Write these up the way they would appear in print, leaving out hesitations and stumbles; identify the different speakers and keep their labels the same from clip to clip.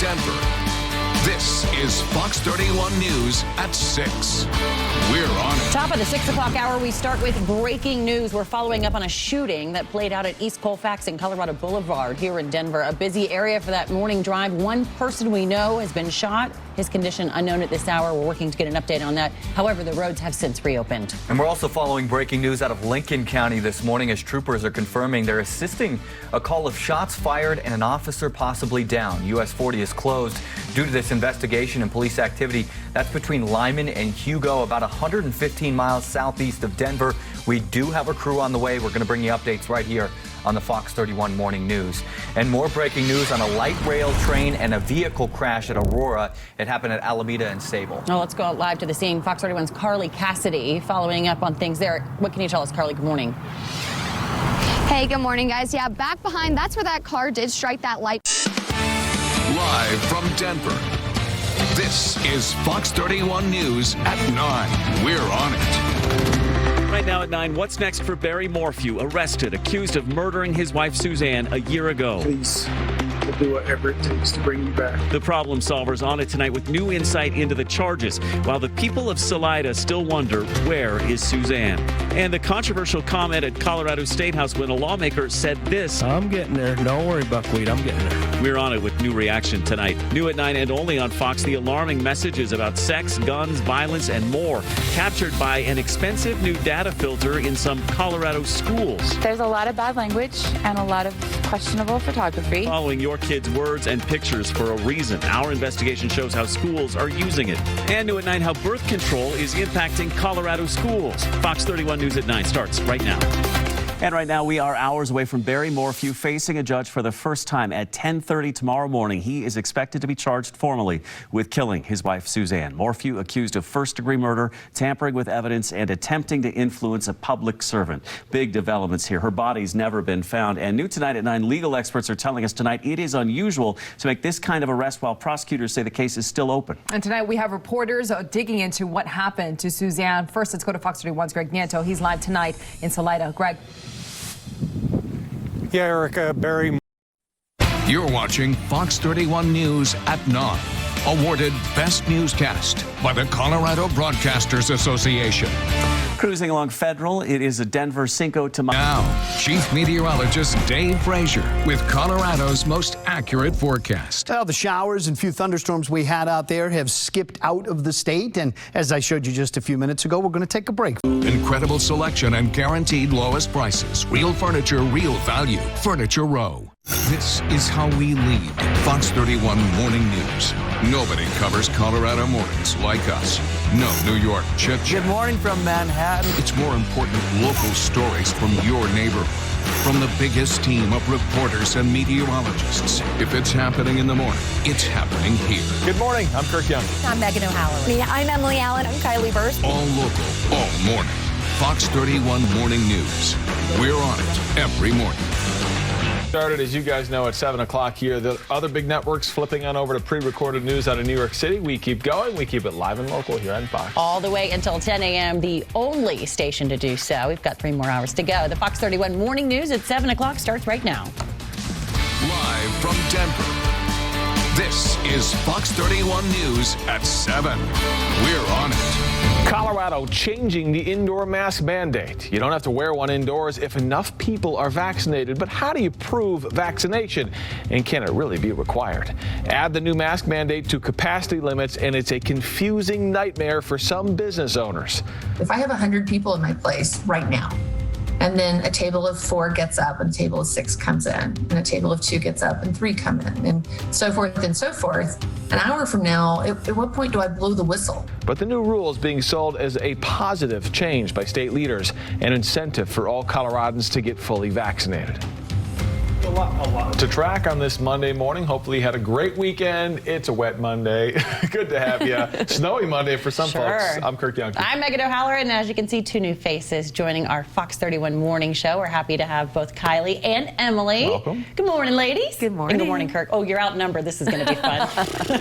Speaker 1: Denver, this is Fox 31 News at 6. We're on it.
Speaker 2: Top of the 6 o'clock hour, we start with breaking news. We're following up on a shooting that played out at East Colfax and Colorado Boulevard here in Denver. A busy area for that morning drive. One person we know has been shot. His condition unknown at this hour. We're working to get an update on that. However, the roads have since reopened.
Speaker 3: And we're also following breaking news out of Lincoln County this morning as troopers are confirming they're assisting a call of shots fired and an officer possibly down. US 40 is closed due to this investigation and police activity. That's between Lyman and Hugo, about 115 miles southeast of Denver. We do have a crew on the way. We're going to bring you updates right here on the Fox 31 Morning News. And more breaking news on a light rail train and a vehicle crash at Aurora. It happened at Alameda and Sable.
Speaker 2: Well, let's go out live to the scene. Fox 31's Carly Cassidy following up on things there. What can you tell us, Carly? Good morning.
Speaker 4: Hey, good morning, guys. Yeah, back behind, that's where that car did strike that light.
Speaker 1: Live from Denver, this is Fox 31 News at 9. We're on it.
Speaker 5: Right now at 9, what's next for Barry Morphew, arrested, accused of murdering his wife Suzanne a year ago?
Speaker 6: Please, we'll do whatever it takes to bring you back.
Speaker 5: The Problem Solvers on it tonight with new insight into the charges, while the people of Salida still wonder, where is Suzanne? And the controversial comment at Colorado State House when a lawmaker said this:
Speaker 7: I'm getting there. Don't worry, Buckwheat. I'm getting there.
Speaker 5: We're on it with new reaction tonight. New at 9 and only on Fox, the alarming messages about sex, guns, violence, and more, captured by an expensive new data filter in some Colorado schools.
Speaker 8: There's a lot of bad language and a lot of questionable photography.
Speaker 5: Following your kids' words and pictures for a reason. Our investigation shows how schools are using it. And new at 9, how birth control is impacting Colorado schools. Fox 31 News at 9 starts right now. And right now, we are hours away from Barry Morphew facing a judge for the first time at 10:30 tomorrow morning. He is expected to be charged formally with killing his wife, Suzanne. Morphew accused of first-degree murder, tampering with evidence, and attempting to influence a public servant. Big developments here. Her body's never been found. And new tonight at 9, legal experts are telling us tonight it is unusual to make this kind of arrest while prosecutors say the case is still open.
Speaker 9: And tonight we have reporters digging into what happened to Suzanne. First, let's go to Fox 31's Greg Nianto. He's live tonight in Salida. Greg.
Speaker 6: Yeah, Erica, Barry.
Speaker 1: You're watching Fox 31 News at 9. Awarded Best Newscast by the Colorado Broadcasters Association.
Speaker 5: Cruising along Federal, it is a Denver Cinco de Mayo.
Speaker 1: Now, Chief Meteorologist Dave Fraser with Colorado's most accurate forecast.
Speaker 10: Well, the showers and few thunderstorms we had out there have skipped out of the state. And as I showed you just a few minutes ago, we're going to take a break.
Speaker 1: Incredible selection and guaranteed lowest prices. Real furniture, real value. Furniture Row. This is how we lead. Fox 31 Morning News. Nobody covers Colorado mornings like us. No New York chit-chat.
Speaker 10: Good morning from Manhattan.
Speaker 1: It's more important local stories from your neighborhood. From the biggest team of reporters and meteorologists. If it's happening in the morning, it's happening here.
Speaker 6: Good morning. I'm Kirk Young.
Speaker 4: I'm Megan O'Halloran. I'm Emily Allen. I'm Kylie Bearse.
Speaker 1: All local, all morning. Fox 31 Morning News. We're on it every morning.
Speaker 6: Started, as you guys know, at 7 o'clock here. The other big networks flipping on over to pre-recorded news out of New York City. We keep going. We keep it live and local here on Fox.
Speaker 2: All the way until 10 a.m., the only station to do so. We've got 3 more hours to go. The Fox 31 Morning News at 7 o'clock starts right now.
Speaker 1: Live from Denver, this is Fox 31 News at 7. We're on it.
Speaker 6: Colorado changing the indoor mask mandate. You don't have to wear one indoors if enough people are vaccinated. But how do you prove vaccination? And can it really be required? Add the new mask mandate to capacity limits, and it's a confusing nightmare for some business owners.
Speaker 11: If I have 100 people in my place right now, and then a table of 4 gets up and a table of 6 comes in, and a table of 2 gets up and 3 come in, and so forth and so forth. An hour from now, at what point do I blow the whistle?
Speaker 6: But the new rule is being sold as a positive change by state leaders, an incentive for all Coloradans to get fully vaccinated. A lot to track on this Monday morning. Hopefully you had a great weekend. It's a wet Monday. Good to have you. Snowy Monday for some folks. I'm Kirk Young.
Speaker 2: I'm Megan O'Halloran, and as you can see, 2 new faces joining our Fox 31 Morning Show. We're happy to have both Kylie and Emily.
Speaker 6: Welcome.
Speaker 2: Good morning, ladies.
Speaker 8: Good morning.
Speaker 2: And good morning, Kirk. Oh, you're outnumbered. This is going to be fun.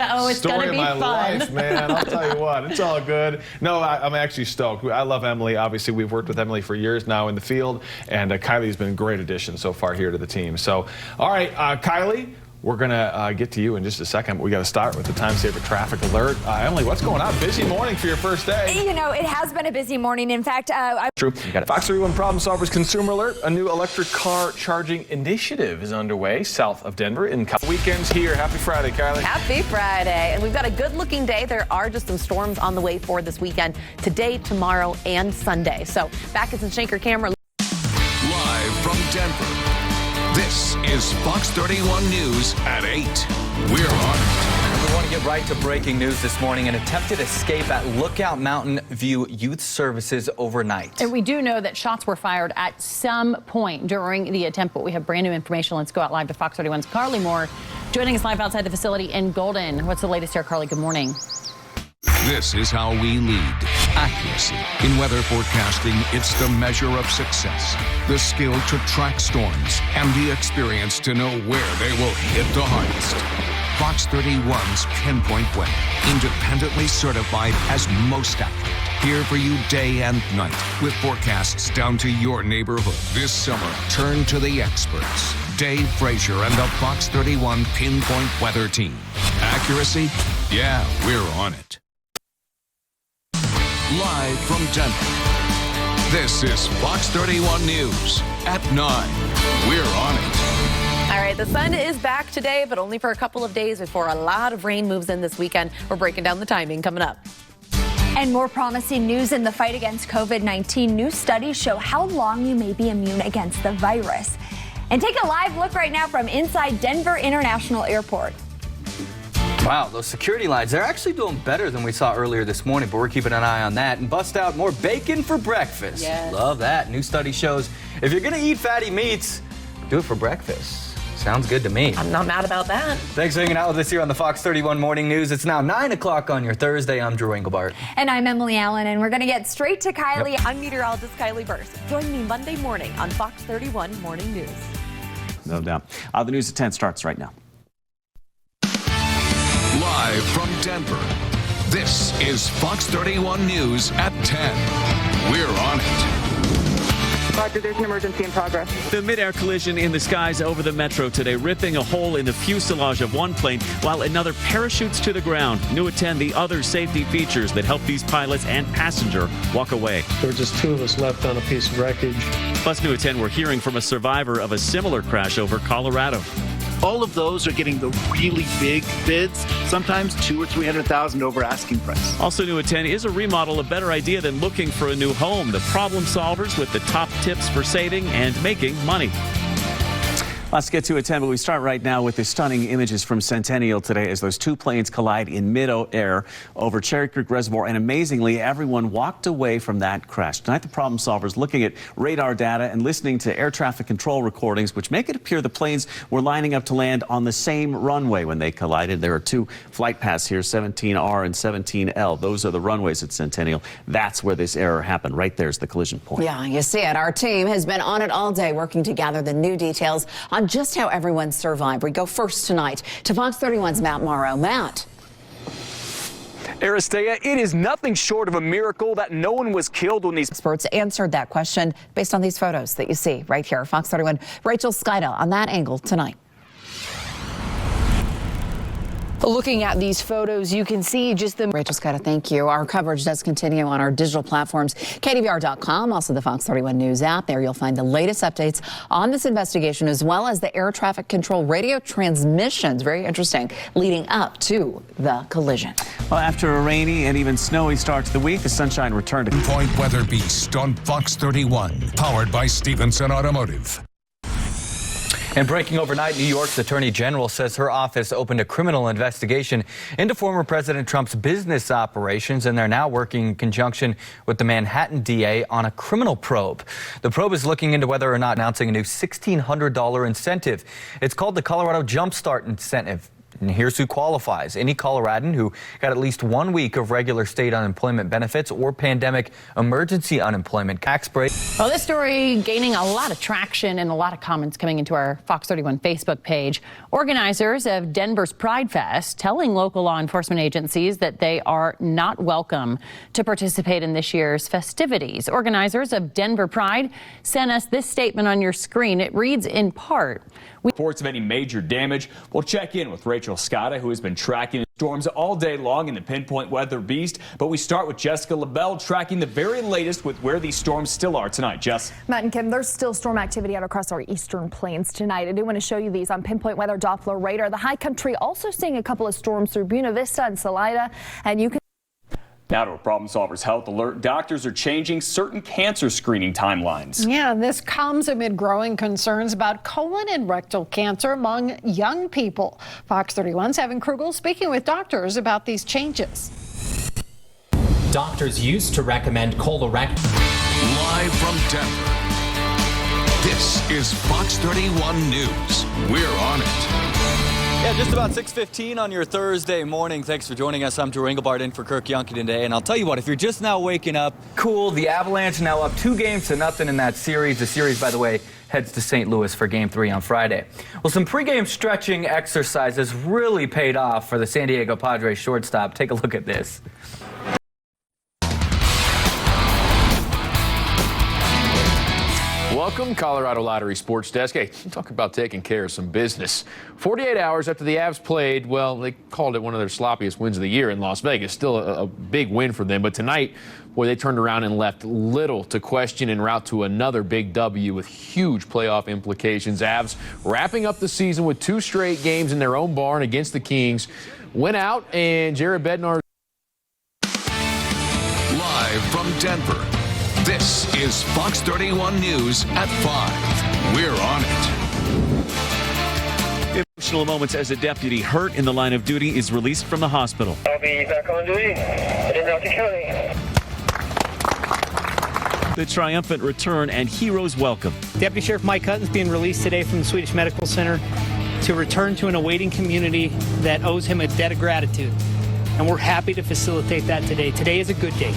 Speaker 2: Oh, it's going to be fun.
Speaker 6: Story of my life, man. I'll tell you what. It's all good. No, I'm actually stoked. I love Emily. Obviously, we've worked with Emily for years now in the field, and Kylie's been a great addition so far here to the team. So, all right, Kylie, We're going to get to you in just a second, but we got to start with the Timesaver traffic alert. Emily, what's going on? Busy morning for your first day.
Speaker 12: You know, it has been a busy morning. In fact,
Speaker 6: True. FOX31 Problem Solvers Consumer Alert. A new electric car charging initiative is underway south of Denver. In weekends here. Happy Friday, Kylie.
Speaker 13: Happy Friday. And we've got a good-looking day. There are just some storms on the way for this weekend, today, tomorrow, and Sunday. So back at the Shanker camera.
Speaker 1: Live from Denver, this is Fox 31 News at 8. We're on it.
Speaker 3: We want to get right to breaking news this morning. An attempted escape at Lookout Mountain View Youth Services overnight.
Speaker 2: And we do know that shots were fired at some point during the attempt, but we have brand new information. Let's go out live to Fox 31's Carly Moore, joining us live outside the facility in Golden. What's the latest here, Carly? Good morning.
Speaker 1: This is how we lead. Accuracy. In weather forecasting, it's the measure of success. The skill to track storms and the experience to know where they will hit the hardest. Fox 31's Pinpoint Weather, independently certified as most accurate. Here for you day and night, with forecasts down to your neighborhood. This summer, turn to the experts. Dave, Fraser, and the Fox 31 Pinpoint Weather team. Accuracy? Yeah, we're on it. Live from Denver, this is Fox 31 News at 9. We're on it.
Speaker 13: All right, the sun is back today, but only for a couple of days before a lot of rain moves in this weekend. We're breaking down the timing coming up.
Speaker 12: and more promising news in the fight against COVID-19. New studies show how long you may be immune against the virus. And take a live look right now from inside Denver International Airport.
Speaker 3: Wow, those security lines, they're actually doing better than we saw earlier this morning, but we're keeping an eye on that. And bust out more bacon for breakfast.
Speaker 13: Yes.
Speaker 3: Love that. New study shows if you're going to eat fatty meats, do it for breakfast. Sounds good to me.
Speaker 13: I'm not mad about that.
Speaker 3: Thanks for hanging out with us here on the Fox 31 Morning News. It's now 9 o'clock on your Thursday. I'm Drew Engelbart.
Speaker 12: And I'm Emily Allen, and we're going to get straight to Kylie.
Speaker 13: Yep. I'm meteorologist Kylie Bearse. Join me Monday morning on Fox 31 Morning News.
Speaker 14: No doubt. The news at 10 starts right now.
Speaker 1: Live from Denver, this is Fox 31 News at 10. We're on it.
Speaker 15: Roger, there's an emergency in progress.
Speaker 5: The mid-air collision in the skies over the metro today, ripping a hole in the fuselage of one plane while another parachutes to the ground. New at 10, the other safety features that help these pilots and passenger walk away.
Speaker 7: There were just two of us left on a piece of wreckage.
Speaker 5: Plus, new at 10, we're hearing from a survivor of a similar crash over Colorado.
Speaker 16: All of those are getting the really big bids, sometimes $200,000 or $300,000 over asking price.
Speaker 5: Also new at 10, is a remodel a better idea than looking for a new home? The problem solvers with the top tips for saving and making money.
Speaker 14: Let's get to at 10, but we start right now with the stunning images from Centennial today as those two planes collide in mid-air over Cherry Creek Reservoir, and amazingly, everyone walked away from that crash. Tonight, the problem solvers looking at radar data and listening to air traffic control recordings, which make it appear the planes were lining up to land on the same runway when they collided. There are two flight paths here, 17R and 17L. Those are the runways at Centennial. That's where this error happened. Right there's the collision point.
Speaker 17: Yeah, you see it. Our team has been on it all day working to gather the new details on just how everyone survived. We go first tonight to Fox 31's Matt Morrow. Matt.
Speaker 18: Aristea, it is nothing short of a miracle that no one was killed when these
Speaker 17: experts answered that question based on these photos that you see right here. Fox 31, Rachel Skida on that angle tonight.
Speaker 19: Looking at these photos, you can see just the...
Speaker 17: Rachel Skida, thank you. Our coverage does continue on our digital platforms, KDVR.com, also the Fox 31 News app. There you'll find the latest updates on this investigation, as well as the air traffic control radio transmissions, very interesting, leading up to the collision.
Speaker 14: Well, after a rainy and even snowy start to the week, the sunshine returned.
Speaker 1: Pinpoint Weather Beast on Fox 31, powered by Stevenson Automotive.
Speaker 3: And breaking overnight, New York's Attorney General says her office opened a criminal investigation into former President Trump's business operations, and they're now working in conjunction with the Manhattan DA on a criminal probe. The probe is looking into whether or not announcing a new $1,600 incentive. It's called the Colorado Jumpstart Incentive. And here's who qualifies. Any Coloradan who got at least 1 week of regular state unemployment benefits or pandemic emergency unemployment tax break.
Speaker 2: Well, this story gaining a lot of traction and a lot of comments coming into our Fox 31 Facebook page. Organizers of Denver's Pride Fest telling local law enforcement agencies that they are not welcome to participate in this year's festivities. Organizers of Denver Pride sent us this statement on your screen. It reads in part,
Speaker 15: reports of any major damage. We'll check in with Rachel Scotta, who has been tracking storms all day long in the Pinpoint Weather Beast. But we start with Jessica LaBelle tracking the very latest with where these storms still are tonight. Jess.
Speaker 20: Matt and Kim, there's still storm activity out across our eastern plains tonight. I do want to show you these on Pinpoint Weather Doppler radar. The high country also seeing a couple of storms through Buena Vista and Salida, and you can.
Speaker 15: Now to a Problem Solvers Health Alert. Doctors are changing certain cancer screening timelines.
Speaker 21: Yeah, this comes amid growing concerns about colon and rectal cancer among young people. Fox 31's Evan Krugel speaking with doctors about these changes.
Speaker 22: Doctors used to recommend colorectal.
Speaker 1: Live from Denver, this is Fox 31 News. We're on it.
Speaker 3: Yeah, just about 6:15 on your Thursday morning. Thanks for joining us. I'm Drew Engelbart in for Kirk Yonke today. And I'll tell you what, if you're just now waking up, cool. The Avalanche now up 2-0 in that series. The series, by the way, heads to St. Louis for Game 3 on Friday. Well, some pregame stretching exercises really paid off for the San Diego Padres shortstop. Take a look at this.
Speaker 6: Welcome, Colorado Lottery Sports Desk. Hey, talk about taking care of some business. 48 hours after the Avs played, well, they called it one of their sloppiest wins of the year in Las Vegas. Still a big win for them. But tonight, boy, they turned around and left little to question en route to another big W with huge playoff implications. Avs wrapping up the season with 2 straight games in their own barn against the Kings. Went out, and Jared Bednar.
Speaker 1: Live from Denver. This is Fox 31 News at 5. We're on it.
Speaker 5: Emotional moments as a deputy hurt in the line of duty is released from the hospital.
Speaker 23: I'll be back on duty in North County.
Speaker 5: The triumphant return and heroes welcome.
Speaker 24: Deputy Sheriff Mike Hutton's being released today from the Swedish Medical Center to return to an awaiting community that owes him a debt of gratitude. And we're happy to facilitate that today. Today is a good day.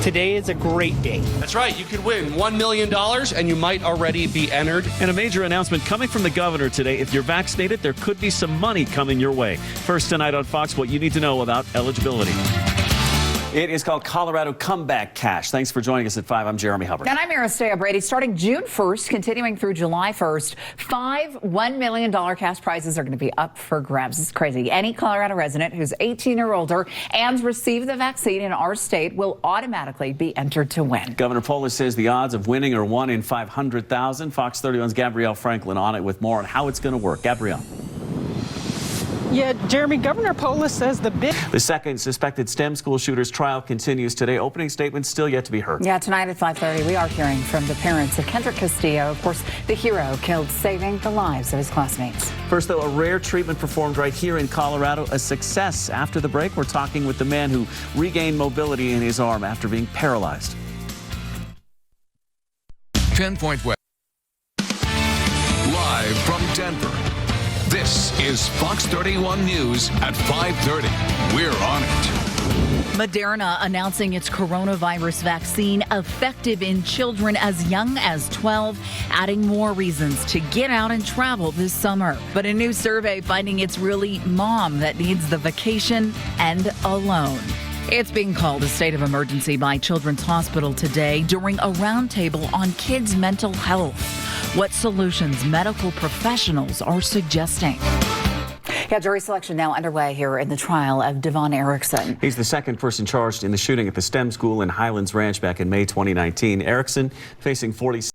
Speaker 24: Today is a great day.
Speaker 25: That's right. You could win $1 million, and you might already be entered.
Speaker 5: And a major announcement coming from the governor today. If you're vaccinated, there could be some money coming your way. First tonight on Fox, what you need to know about eligibility. It is called Colorado Comeback Cash. Thanks for joining us at 5. I'm Jeremy Hubbard.
Speaker 17: And I'm Aristea Brady. Starting June 1st, continuing through July 1st, 5 $1 million cash prizes are going to be up for grabs. It's crazy. Any Colorado resident who's 18 or older and received the vaccine in our state will automatically be entered to win.
Speaker 14: Governor Polis says the odds of winning are 1 in 500,000. Fox 31's Gabrielle Franklin on it with more on how it's going to work. Gabrielle.
Speaker 21: Yeah, Jeremy, Governor Polis says
Speaker 14: The second suspected STEM school shooter's trial continues today. Opening statements still yet to be heard.
Speaker 17: Yeah, tonight at 5:30, we are hearing from the parents of Kendrick Castillo, of course, the hero killed saving the lives of his classmates.
Speaker 14: First, though, a rare treatment performed right here in Colorado, a success. After the break, we're talking with the man who regained mobility in his arm after being paralyzed.
Speaker 1: Pinpoint Weather. Live from Denver. This is Fox 31 News at 5:30. We're on it.
Speaker 26: Moderna announcing its coronavirus vaccine effective in children as young as 12, adding more reasons to get out and travel this summer. But a new survey finding it's really mom that needs the vacation and alone. It's being called a state of emergency by Children's Hospital today during a roundtable on kids' mental health. What solutions medical professionals are suggesting.
Speaker 17: Yeah, jury selection now underway here in the trial of Devon Erickson.
Speaker 14: He's the second person charged in the shooting at the STEM school in Highlands Ranch back in May 2019. Erickson facing 40.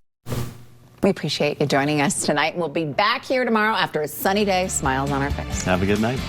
Speaker 17: We appreciate you joining us tonight. We'll be back here tomorrow after a sunny day. Smiles on our face.
Speaker 14: Have a good night.